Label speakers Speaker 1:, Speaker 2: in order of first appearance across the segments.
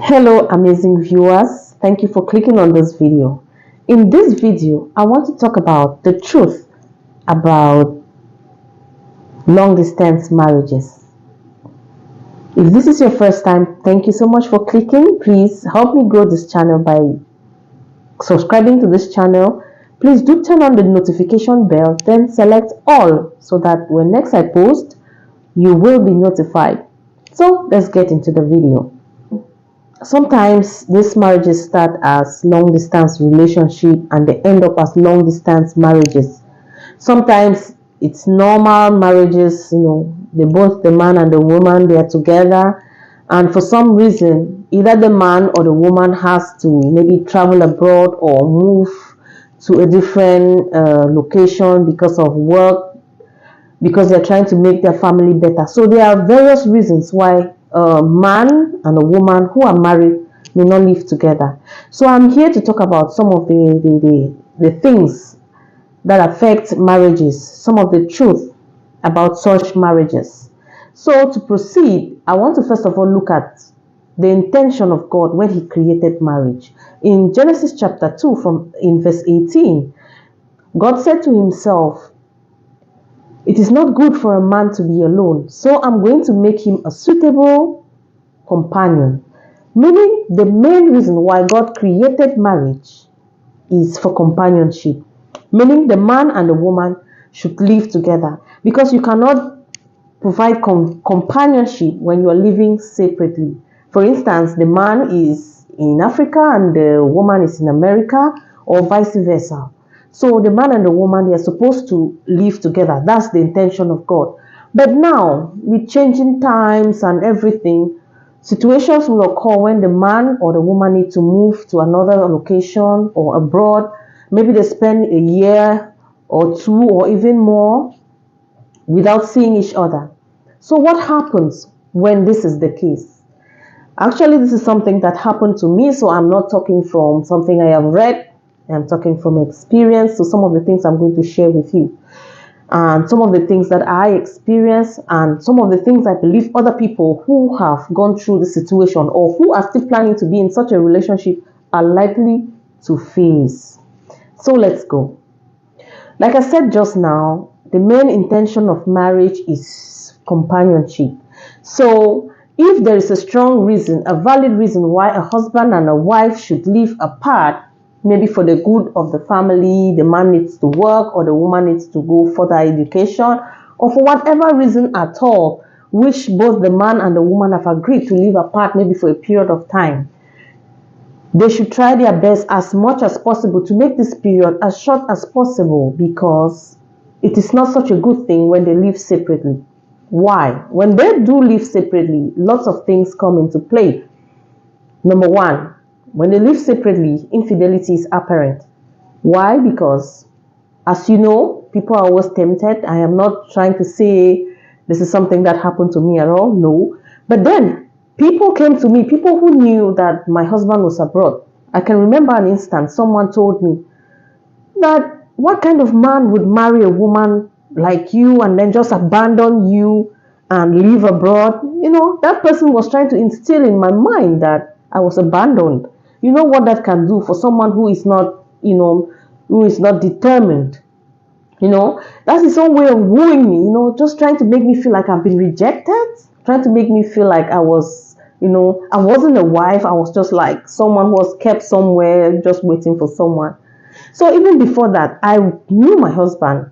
Speaker 1: Hello amazing viewers, thank you for clicking on this video. In this video, I want to talk about the truth about long distance marriages. If this is your first time, thank you so much for clicking. Please help me grow this channel by subscribing to this channel. Please do turn on the notification bell, then select all so that when next I post, you will be notified. So let's get into the video. Sometimes these marriages start as long distance relationship and they end up as long distance marriages. Sometimes it's normal marriages, they both, the man and the woman, they are together, and for some reason either the man or the woman has to maybe travel abroad or move to a different location because of work, because they're trying to make their family better. So there are various reasons why a man and a woman who are married may not live together. So I'm here to talk about some of the things that affect marriages, some of the truth about such marriages. So to proceed, I want to first of all look at the intention of God when he created marriage. In Genesis chapter 2 in verse 18, God said to himself, "It is not good for a man to be alone, so I'm going to make him a suitable companion." Meaning the main reason why God created marriage is for companionship. Meaning the man and the woman should live together, because you cannot provide companionship when you are living separately. For instance, the man is in Africa and the woman is in America, or vice versa. So the man and the woman, they are supposed to live together. That's the intention of God. But now, with changing times and everything, situations will occur when the man or the woman need to move to another location or abroad. Maybe they spend a year or two or even more without seeing each other. So what happens when this is the case? Actually, this is something that happened to me, so I'm not talking from something I have read. I'm talking from experience. So some of the things I'm going to share with you, and some of the things that I experienced, and some of the things I believe other people who have gone through the situation or who are still planning to be in such a relationship are likely to face. So let's go. Like I said just now, the main intention of marriage is companionship. So if there is a strong reason, a valid reason why a husband and a wife should live apart, maybe for the good of the family, the man needs to work or the woman needs to go further education, or for whatever reason at all, which both the man and the woman have agreed to live apart maybe for a period of time, they should try their best as much as possible to make this period as short as possible, because it is not such a good thing when they live separately. Why? When they do live separately, lots of things come into play. Number one, when they live separately, infidelity is apparent. Why? Because, as you know, people are always tempted. I am not trying to say this is something that happened to me at all. No. But then, people came to me, people who knew that my husband was abroad. I can remember an instance, someone told me that what kind of man would marry a woman like you and then just abandon you and live abroad? That person was trying to instill in my mind that I was abandoned. You know what that can do for someone who is not, who is not determined. That's his own way of wooing me, just trying to make me feel like I've been rejected, trying to make me feel like I was, I wasn't a wife. I was just like someone who was kept somewhere just waiting for someone. So even before that, I knew my husband.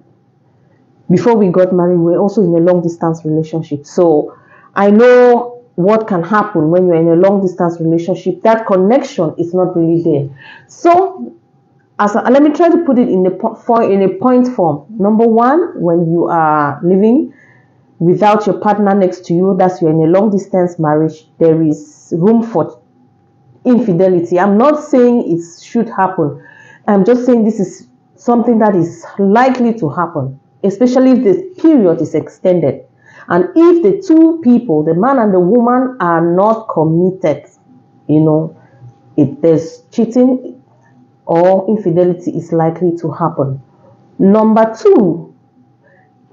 Speaker 1: Before we got married, we were also in a long distance relationship. So I know what can happen when you're in a long distance relationship. That connection is not really there. So let me try to put it in a point form. Number one, when you are living without your partner next to you, that's you're in a long distance marriage, there is room for infidelity. I'm not saying it should happen. I'm just saying this is something that is likely to happen, especially if the period is extended. And if the two people, the man and the woman, are not committed, if there's cheating or infidelity is likely to happen. Number two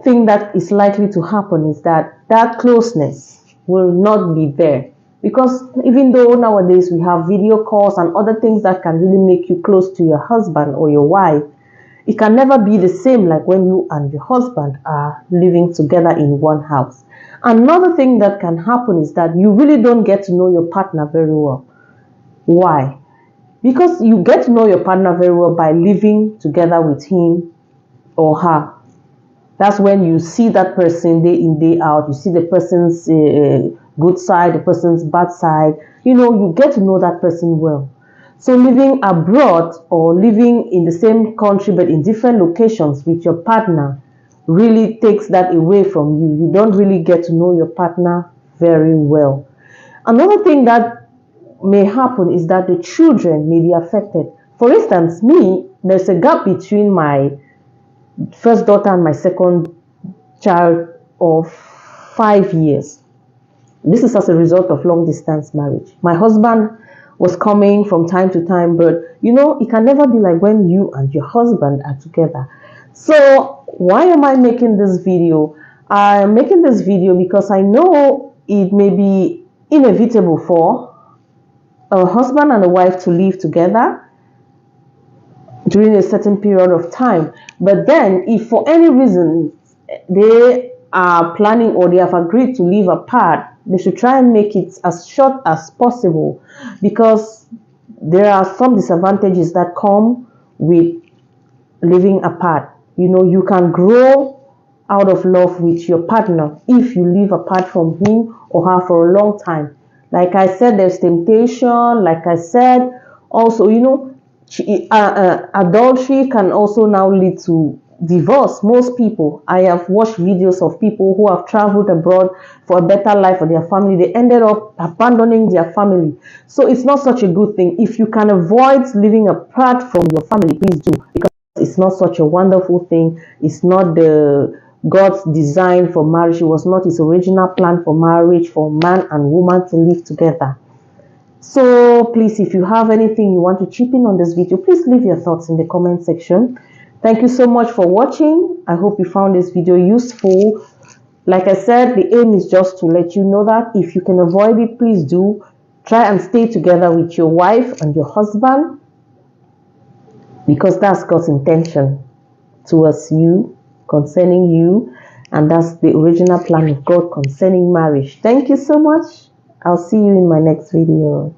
Speaker 1: thing that is likely to happen is that closeness will not be there. Because even though nowadays we have video calls and other things that can really make you close to your husband or your wife, it can never be the same like when you and your husband are living together in one house. Another thing that can happen is that you really don't get to know your partner very well. Why? Because you get to know your partner very well by living together with him or her. That's when you see that person day in, day out. You see the person's good side, the person's bad side. You get to know that person well. So living abroad or living in the same country but in different locations with your partner really takes that away from you. You don't really get to know your partner very well. Another thing that may happen is that the children may be affected. For instance, me, there's a gap between my first daughter and my second child of 5 years. This is as a result of long distance marriage. My husband was coming from time to time, but it can never be like when you and your husband are together. So why am I making this video? I'm making this video because I know it may be inevitable for a husband and a wife to live together during a certain period of time. But then if for any reason they are planning or they have agreed to live apart, they should try and make it as short as possible, because there are some disadvantages that come with living apart. You can grow out of love with your partner if you live apart from him or her for a long time. Like I said, there's temptation. Like I said, also, adultery can also now lead to divorce. Most people, I have watched videos of people who have traveled abroad for a better life for their family. They ended up abandoning their family. So it's not such a good thing. If you can avoid living apart from your family, please do, because it's not such a wonderful thing. It's not God's design for marriage. It was not his original plan for marriage, for man and woman to live together. So please, if you have anything you want to chip in on this video, please leave your thoughts in the comment section. Thank you so much for watching. I hope you found this video useful. Like I said, the aim is just to let you know that if you can avoid it, please do. Try and stay together with your wife and your husband, because that's God's intention towards you, concerning you, and that's the original plan of God concerning marriage. Thank you so much. I'll see you in my next video.